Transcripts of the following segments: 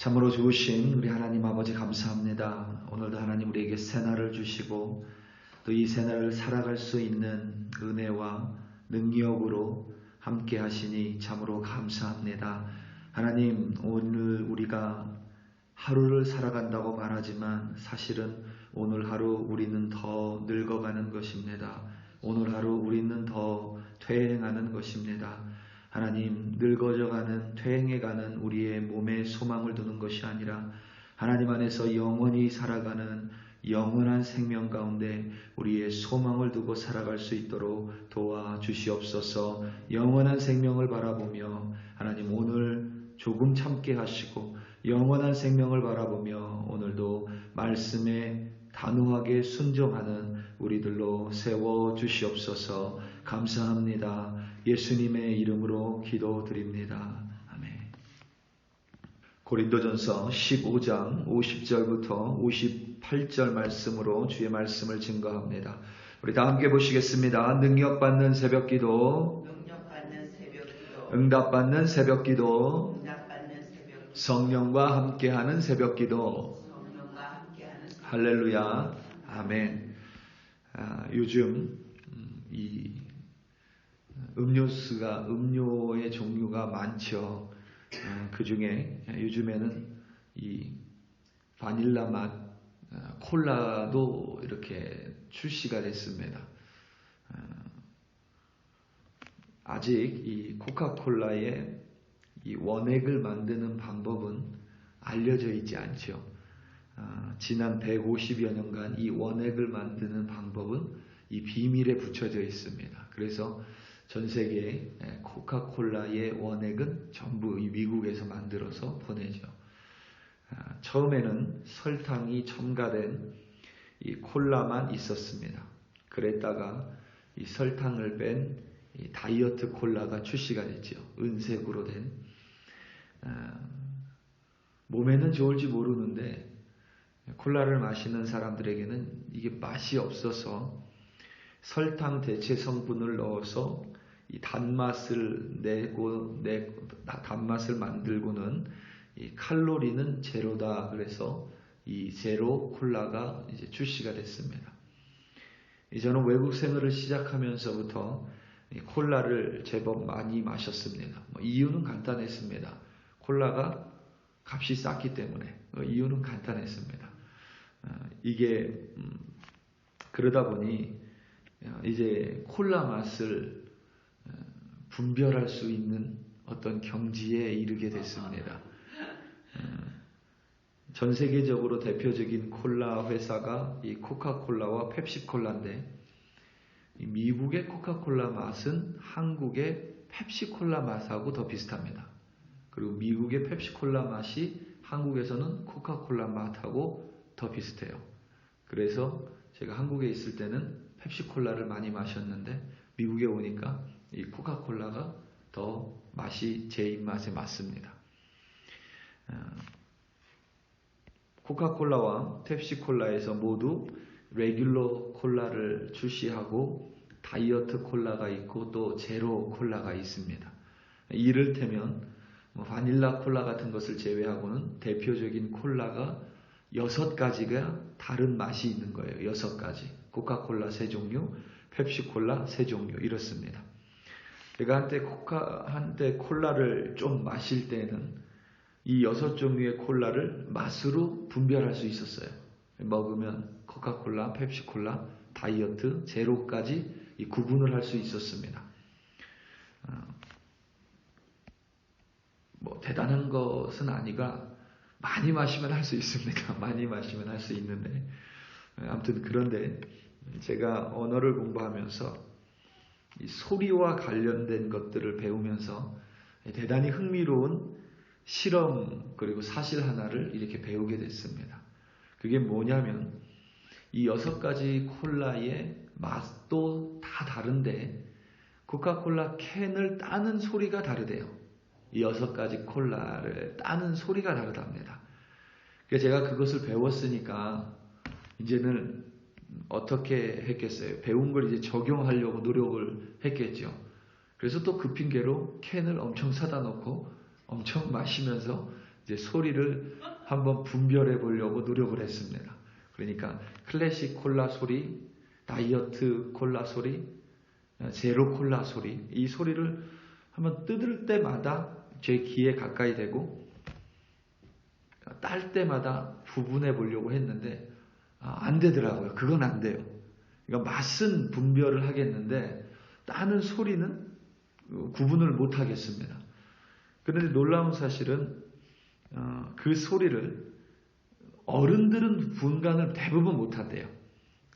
참으로 좋으신 우리 하나님 아버지 감사합니다. 오늘도 하나님 우리에게 새날을 주시고 또 이 새날을 살아갈 수 있는 은혜와 능력으로 함께 하시니 참으로 감사합니다. 하나님, 오늘 우리가 하루를 살아간다고 말하지만 사실은 오늘 하루 우리는 더 늙어가는 것입니다. 오늘 하루 우리는 더 퇴행하는 것입니다. 하나님, 늙어져가는 퇴행해가는 우리의 몸에 소망을 두는 것이 아니라 하나님 안에서 영원히 살아가는 영원한 생명 가운데 우리의 소망을 두고 살아갈 수 있도록 도와주시옵소서. 영원한 생명을 바라보며 하나님 오늘 조금 참게 하시고 영원한 생명을 바라보며 오늘도 말씀에 단호하게 순종하는 우리들로 세워주시옵소서. 감사합니다. 예수님의 이름으로 기도드립니다. 아멘. 고린도전서 15장 50절부터 58절 말씀으로 주의 말씀을 증거합니다. 우리 다 함께 보시겠습니다. 능력받는 새벽기도, 응답받는 새벽기도, 성령과 함께하는 새벽기도. 할렐루야. 아멘. 요즘 이 음료의 종류가 많죠. 그 중에 요즘에는 이 바닐라 맛 콜라도 이렇게 출시가 됐습니다. 아직 이 코카콜라의 이 원액을 만드는 방법은 알려져 있지 않죠. 지난 150여 년간 이 원액을 만드는 방법은 이 비밀에 붙여져 있습니다. 그래서 전 세계에 코카콜라의 원액은 전부 이 미국에서 만들어서 보내죠. 처음에는 설탕이 첨가된 이 콜라만 있었습니다. 그랬다가 이 설탕을 뺀 이 다이어트 콜라가 출시가 됐죠. 은색으로 된. 몸에는 좋을지 모르는데 콜라를 마시는 사람들에게는 이게 맛이 없어서 설탕 대체 성분을 넣어서 이 단맛을 단맛을 만들고는 이 칼로리는 제로다. 그래서 이 제로 콜라가 이제 출시가 됐습니다. 저는 외국 생활을 시작하면서부터 이 콜라를 제법 많이 마셨습니다. 이유는 간단했습니다. 콜라가 값이 쌌기 때문에. 이유는 간단했습니다. 이게 그러다 보니 이제 콜라 맛을 분별할 수 있는 어떤 경지에 이르게 됐습니다. 전 세계적으로 대표적인 콜라 회사가 이 코카콜라와 펩시콜라인데 미국의 코카콜라 맛은 한국의 펩시콜라 맛하고 더 비슷합니다. 그리고 미국의 펩시콜라 맛이 한국에서는 코카콜라 맛하고 더 비슷해요. 그래서 제가 한국에 있을 때는 펩시콜라를 많이 마셨는데 미국에 오니까 이 코카콜라가 더 맛이 제 입맛에 맞습니다. 코카콜라와 펩시콜라에서 모두 레귤러 콜라를 출시하고 다이어트 콜라가 있고 또 제로 콜라가 있습니다. 이를테면 바닐라 콜라 같은 것을 제외하고는 대표적인 콜라가 6가지가 다른 맛이 있는 거예요. 6가지. 코카콜라 3종류, 펩시콜라 3종류 이렇습니다. 제가 한때 콜라를 좀 마실 때는 이 6종류의 콜라를 맛으로 분별할 수 있었어요. 먹으면 코카콜라, 펩시콜라, 다이어트, 제로까지 이 구분을 할 수 있었습니다. 대단한 것은 아니가 많이 마시면 할 수 있습니다. 많이 마시면 할 수 있는데 아무튼 그런데 제가 언어를 공부하면서 이 소리와 관련된 것들을 배우면서 대단히 흥미로운 실험 그리고 사실 하나를 이렇게 배우게 됐습니다. 그게 뭐냐면 이 6가지 콜라의 맛도 다 다른데 코카콜라 캔을 따는 소리가 다르대요. 이 6가지 콜라를 따는 소리가 다르답니다. 그래서 제가 그것을 배웠으니까 이제는 어떻게 했겠어요? 배운 걸 이제 적용하려고 노력을 했겠죠. 그래서 또 그 핑계로 캔을 엄청 사다 놓고 엄청 마시면서 이제 소리를 한번 분별해 보려고 노력을 했습니다. 그러니까 클래식 콜라 소리, 다이어트 콜라 소리, 제로 콜라 소리, 이 소리를 한번 뜯을 때마다 제 귀에 가까이 대고 딸 때마다 구분해 보려고 했는데 안 되더라고요. 그건 안 돼요. 그러니까 맛은 분별을 하겠는데 따는 소리는 구분을 못 하겠습니다. 그런데 놀라운 사실은 그 소리를 어른들은 분간을 대부분 못 한대요.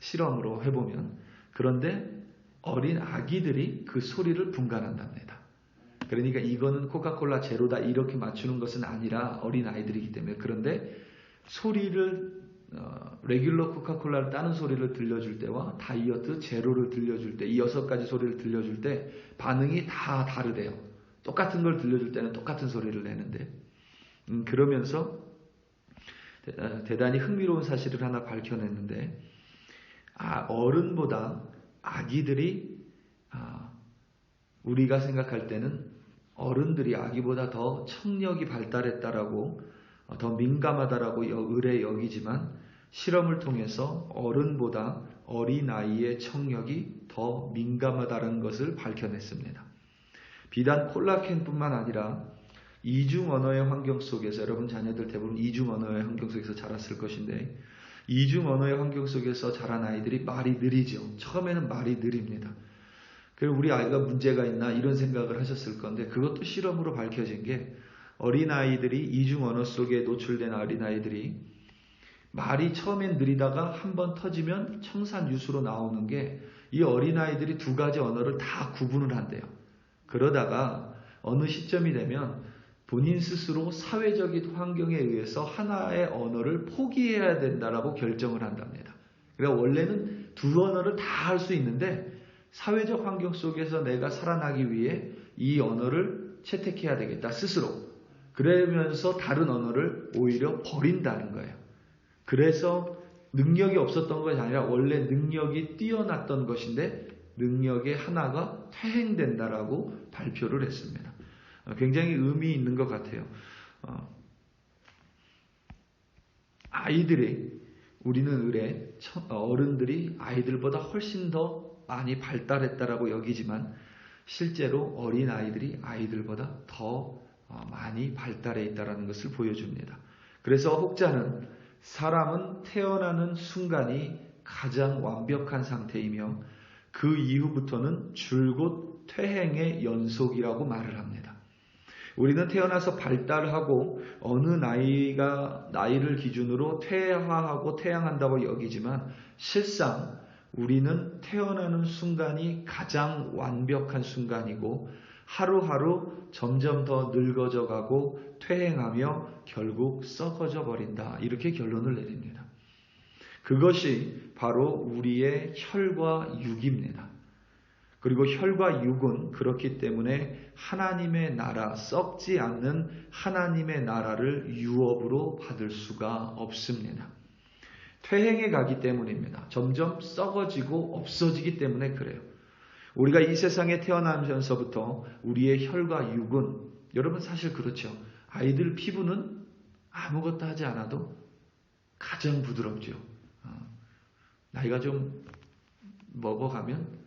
실험으로 해보면. 그런데 어린 아기들이 그 소리를 분간한답니다. 그러니까 이거는 코카콜라 제로다 이렇게 맞추는 것은 아니라 어린 아이들이기 때문에. 그런데 소리를 레귤러 코카콜라를 따는 소리를 들려줄 때와 다이어트 제로를 들려줄 때, 이 6가지 소리를 들려줄 때 반응이 다 다르대요. 똑같은 걸 들려줄 때는 똑같은 소리를 내는데 그러면서 대단히 흥미로운 사실을 하나 밝혀냈는데 어른보다 아기들이 우리가 생각할 때는 어른들이 아기보다 더 청력이 발달했다라고 더 민감하다라고 의뢰 여기지만 실험을 통해서 어른보다 어린아이의 청력이 더 민감하다는 것을 밝혀냈습니다. 비단 콜라캔뿐만 아니라 이중 언어의 환경 속에서 여러분 자녀들 대부분 이중 언어의 환경 속에서 자랐을 것인데 이중 언어의 환경 속에서 자란 아이들이 말이 느리죠. 처음에는 말이 느립니다. 그리고 우리 아이가 문제가 있나 이런 생각을 하셨을 건데 그것도 실험으로 밝혀진 게 어린아이들이 이중 언어 속에 노출된 어린아이들이 말이 처음엔 느리다가 한번 터지면 청산유수로 나오는 게 이 어린아이들이 2가지 언어를 다 구분을 한대요. 그러다가 어느 시점이 되면 본인 스스로 사회적인 환경에 의해서 하나의 언어를 포기해야 된다라고 결정을 한답니다. 그러니까 원래는 2 언어를 다 할 수 있는데 사회적 환경 속에서 내가 살아나기 위해 이 언어를 채택해야 되겠다 스스로. 그러면서 다른 언어를 오히려 버린다는 거예요. 그래서 능력이 없었던 것이 아니라 원래 능력이 뛰어났던 것인데 능력의 하나가 퇴행된다라고 발표를 했습니다. 굉장히 의미 있는 것 같아요. 아이들이 우리는 의뢰 어른들이 아이들보다 훨씬 더 많이 발달했다라고 여기지만 실제로 어린 아이들이 아이들보다 더 많이 발달해 있다는 것을 보여줍니다. 그래서 혹자는 사람은 태어나는 순간이 가장 완벽한 상태이며 그 이후부터는 줄곧 퇴행의 연속이라고 말을 합니다. 우리는 태어나서 발달하고 어느 나이를 기준으로 퇴화하고 퇴양한다고 여기지만 실상 우리는 태어나는 순간이 가장 완벽한 순간이고 하루하루 점점 더 늙어져 가고 퇴행하며 결국 썩어져 버린다. 이렇게 결론을 내립니다. 그것이 바로 우리의 혈과 육입니다. 그리고 혈과 육은 그렇기 때문에 하나님의 나라, 썩지 않는 하나님의 나라를 유업으로 받을 수가 없습니다. 퇴행해 가기 때문입니다. 점점 썩어지고 없어지기 때문에 그래요. 우리가 이 세상에 태어나면서부터 우리의 혈과 육은 여러분 사실 그렇죠. 아이들 피부는 아무것도 하지 않아도 가장 부드럽죠. 나이가 좀 먹어가면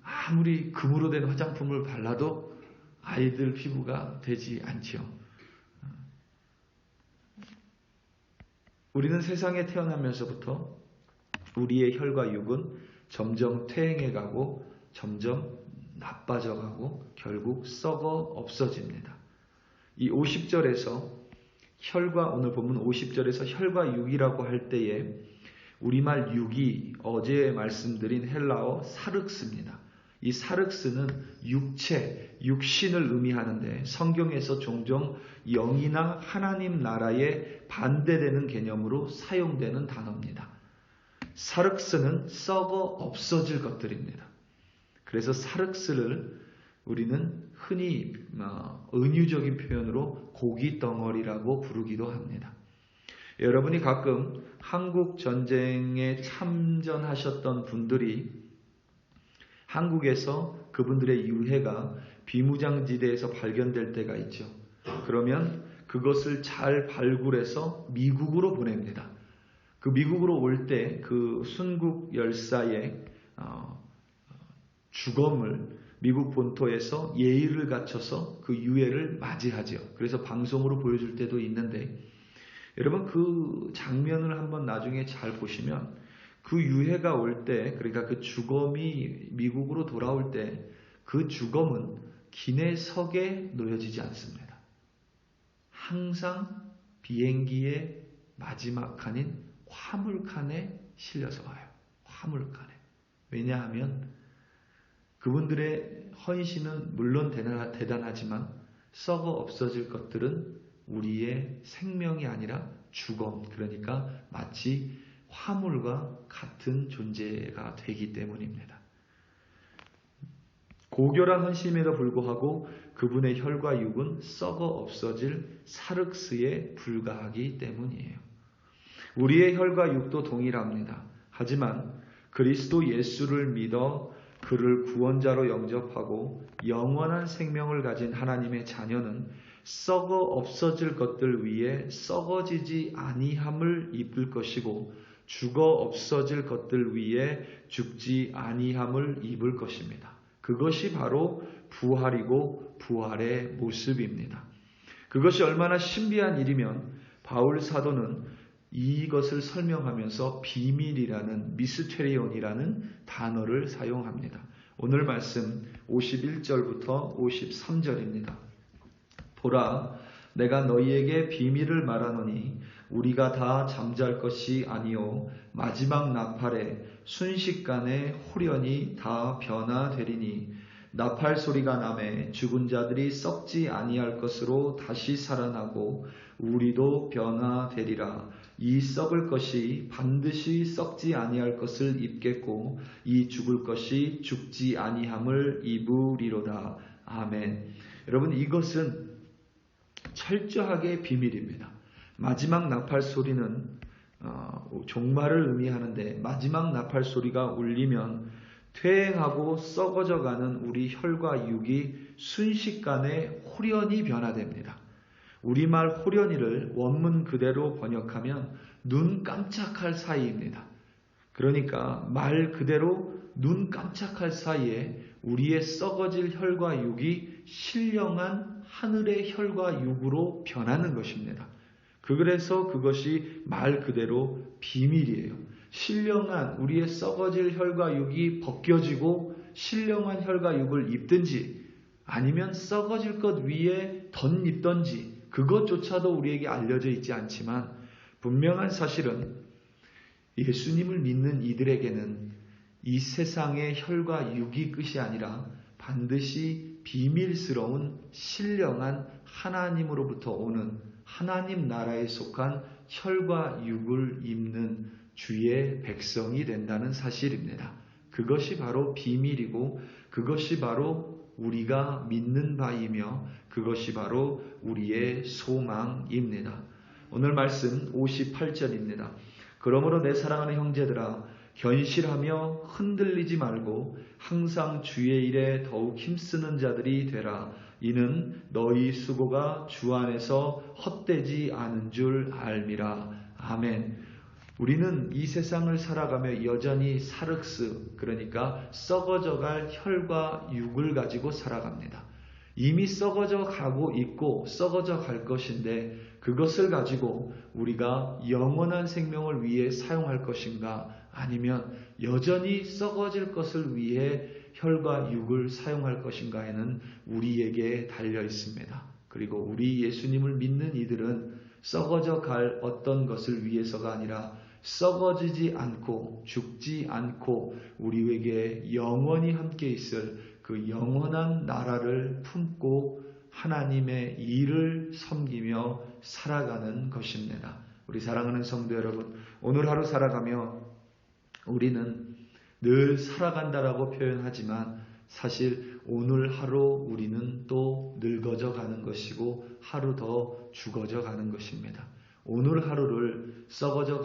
아무리 금으로 된 화장품을 발라도 아이들 피부가 되지 않죠. 우리는 세상에 태어나면서부터 우리의 혈과 육은 점점 퇴행해가고 점점 나빠져가고 결국 썩어 없어집니다. 이 50절에서 오늘 본문 50절에서 혈과 육이라고 할 때에 우리말 육이 어제 말씀드린 헬라어 사륵스입니다. 이 사륵스는 육체, 육신을 의미하는데 성경에서 종종 영이나 하나님 나라에 반대되는 개념으로 사용되는 단어입니다. 사륵스는 썩어 없어질 것들입니다. 그래서 사륵스를 우리는 흔히 은유적인 표현으로 고기 덩어리라고 부르기도 합니다. 여러분이 가끔 한국 전쟁에 참전하셨던 분들이 한국에서 그분들의 유해가 비무장지대에서 발견될 때가 있죠. 그러면 그것을 잘 발굴해서 미국으로 보냅니다. 그 미국으로 올 때 그 순국 열사의 죽음을 미국 본토에서 예의를 갖춰서 그 유해를 맞이하죠. 그래서 방송으로 보여줄 때도 있는데, 여러분 그 장면을 한번 나중에 잘 보시면 그 유해가 올 때, 그러니까 그 죽음이 미국으로 돌아올 때 그 죽음은 기내석에 놓여지지 않습니다. 항상 비행기의 마지막 칸인 화물칸에 실려서 와요. 화물칸에. 왜냐하면 그분들의 헌신은 물론 대단하지만 썩어 없어질 것들은 우리의 생명이 아니라 죽음, 그러니까 마치 화물과 같은 존재가 되기 때문입니다. 고결한 헌신임에도 불구하고 그분의 혈과 육은 썩어 없어질 사륵스에 불과하기 때문이에요. 우리의 혈과 육도 동일합니다. 하지만 그리스도 예수를 믿어 그를 구원자로 영접하고 영원한 생명을 가진 하나님의 자녀는 썩어 없어질 것들 위에 썩어지지 아니함을 입을 것이고 죽어 없어질 것들 위에 죽지 아니함을 입을 것입니다. 그것이 바로 부활이고 부활의 모습입니다. 그것이 얼마나 신비한 일이면 바울 사도는 이것을 설명하면서 비밀이라는, 미스테리온이라는 단어를 사용합니다. 오늘 말씀 51절부터 53절입니다. 보라, 내가 너희에게 비밀을 말하노니 우리가 다 잠잘 것이 아니요 마지막 나팔에 순식간에 홀연히 다 변화되리니 나팔 소리가 나매 죽은 자들이 썩지 아니할 것으로 다시 살아나고 우리도 변화되리라. 이 썩을 것이 반드시 썩지 아니할 것을 입겠고 이 죽을 것이 죽지 아니함을 입으리로다. 아멘. 여러분, 이것은 철저하게 비밀입니다. 마지막 나팔 소리는 종말을 의미하는데, 마지막 나팔 소리가 울리면 퇴행하고 썩어져가는 우리 혈과 육이 순식간에 홀연히 변화됩니다. 우리말 홀연히를 원문 그대로 번역하면 눈 깜짝할 사이입니다. 그러니까 말 그대로 눈 깜짝할 사이에 우리의 썩어질 혈과 육이 신령한 하늘의 혈과 육으로 변하는 것입니다. 그래서 그것이 말 그대로 비밀이에요. 신령한 우리의 썩어질 혈과 육이 벗겨지고 신령한 혈과 육을 입든지 아니면 썩어질 것 위에 덧입든지 그것조차도 우리에게 알려져 있지 않지만, 분명한 사실은 예수님을 믿는 이들에게는 이 세상의 혈과 육이 끝이 아니라 반드시 비밀스러운 신령한 하나님으로부터 오는 하나님 나라에 속한 혈과 육을 입는 주의 백성이 된다는 사실입니다. 그것이 바로 비밀이고 그것이 바로 우리가 믿는 바이며 그것이 바로 우리의 소망입니다. 오늘 말씀 58절입니다. 그러므로 내 사랑하는 형제들아, 견실하며 흔들리지 말고 항상 주의 일에 더욱 힘쓰는 자들이 되라. 이는 너희 수고가 주 안에서 헛되지 않은 줄 알미라. 아멘. 우리는 이 세상을 살아가며 여전히 사륵스, 그러니까 썩어져갈 혈과 육을 가지고 살아갑니다. 이미 썩어져 가고 있고 썩어져 갈 것인데 그것을 가지고 우리가 영원한 생명을 위해 사용할 것인가, 아니면 여전히 썩어질 것을 위해 혈과 육을 사용할 것인가에는 우리에게 달려 있습니다. 그리고 우리 예수님을 믿는 이들은 썩어져 갈 어떤 것을 위해서가 아니라 썩어지지 않고 죽지 않고 우리에게 영원히 함께 있을 그 영원한 나라를 품고 하나님의 일을 섬기며 살아가는 것입니다. 우리 사랑하는 성도 여러분, 오늘 하루 살아가며 우리는 늘 살아간다라고 표현하지만 사실 오늘 하루 우리는 또 늙어져 가는 것이고 하루 더 죽어져 가는 것입니다. 오늘 하루를 썩어져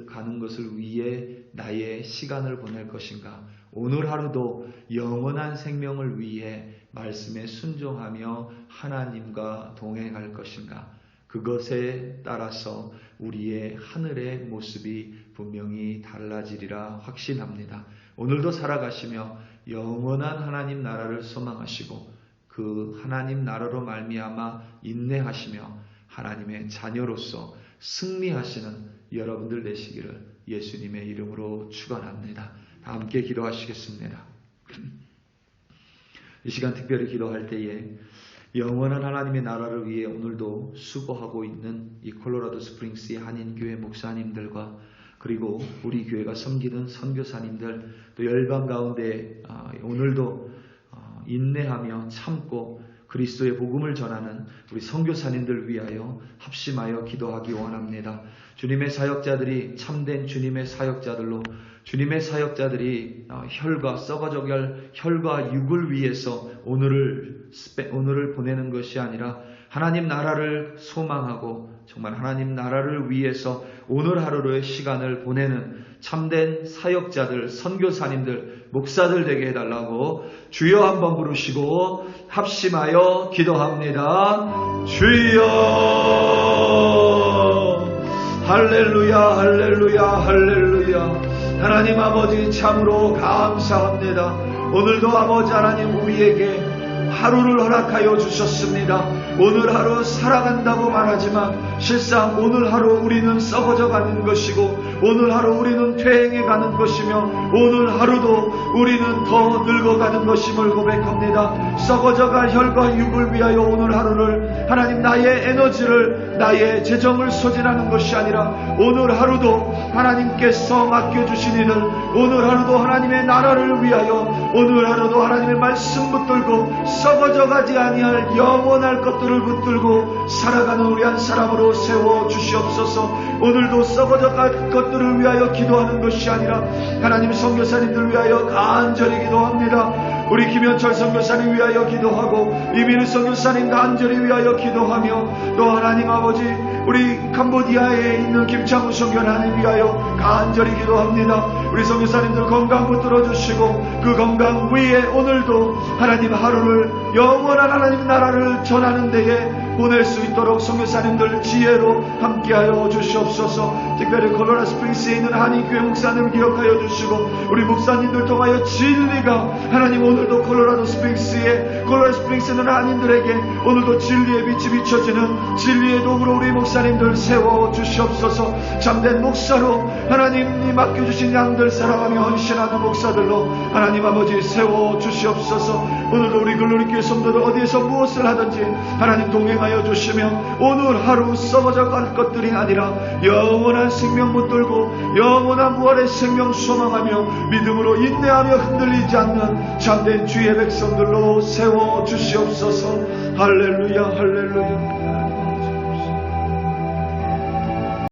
가는 것을 위해 나의 시간을 보낼 것인가? 오늘 하루도 영원한 생명을 위해 말씀에 순종하며 하나님과 동행할 것인가? 그것에 따라서 우리의 하늘의 모습이 분명히 달라지리라 확신합니다. 오늘도 살아가시며 영원한 하나님 나라를 소망하시고 그 하나님 나라로 말미암아 인내하시며 하나님의 자녀로서 승리하시는 여러분들 되시기를 예수님의 이름으로 축원합니다. 다 함께 기도하시겠습니다. 이 시간 특별히 기도할 때에 영원한 하나님의 나라를 위해 오늘도 수고하고 있는 이 콜로라도 스프링스의 한인교회 목사님들과 그리고 우리 교회가 섬기는 선교사님들 또 열방 가운데 오늘도 인내하며 참고 그리스도의 복음을 전하는 우리 선교사님들 위하여 합심하여 기도하기 원합니다. 주님의 사역자들이 참된 주님의 사역자들로 주님의 사역자들이 혈과 썩어져갈 혈과 육을 위해서 오늘을 보내는 것이 아니라 하나님 나라를 소망하고 정말 하나님 나라를 위해서 오늘 하루의 시간을 보내는 참된 사역자들, 선교사님들, 목사들 되게 해달라고 주여 한번 부르시고 합심하여 기도합니다. 주여 할렐루야 할렐루야 할렐루야. 하나님 아버지 참으로 감사합니다. 오늘도 아버지 하나님 우리에게 하루를 허락하여 주셨습니다. 오늘 하루 살아간다고 말하지만 실상 오늘 하루 우리는 썩어져 가는 것이고 오늘 하루 우리는 퇴행해 가는 것이며 오늘 하루도 우리는 더 늙어가는 것임을 고백합니다. 썩어져갈 혈과 육을 위하여 오늘 하루를 하나님 나의 에너지를 나의 재정을 소진하는 것이 아니라 오늘 하루도 하나님께서 맡겨주신 일을 오늘 하루도 하나님의 나라를 위하여 오늘 하루도 하나님의 말씀 붙들고 썩어져가지 아니할 영원할 것들을 붙들고 살아가는 우리 한 사람으로 세워주시옵소서. 오늘도 썩어져갈 것들을 위하여 기도하는 것이 아니라 하나님 선교사님들 위하여 간절히 기도합니다. 우리 김현철 선교사님 위하여 기도하고 이민우 선교사님 간절히 위하여 기도하며 또 하나님 아버지 우리 캄보디아에 있는 김창훈 선교사님 위하여 간절히 기도합니다. 우리 선교사님들 건강 붙들어 주시고 그 건강 위에 오늘도 하나님 하루를 영원한 하나님 나라를 전하는 데에 보낼 수 있도록 선교사님들 지혜로 함께하여 주시옵소서. 특별히 콜로라도 스프링스에 있는 한인교회 목사님을 기억하여 주시고 우리 목사님들 통하여 진리가 하나님 오늘도 콜로라도 스프링스는 한인들에게 오늘도 진리의 빛이 비춰지는 진리의 도구로 우리 목사님들 세워 주시옵소서. 참된 목사로 하나님이 맡겨주신 양들 사랑하며 헌신하는 목사들로 하나님 아버지 세워 주시옵소서. 오늘도 우리 글로리교회 성도들 어디에서 무엇을 하든지 하나님 동행하여 주시며 오늘 하루 썩어져 갈 것들이 아니라 영원한 생명 붙들고 영원한 부활의 생명 소망하며 믿음으로 인내하며 흔들리지 않는 참된 주의 백성들로 세워 주시옵소서. 할렐루야 할렐루야.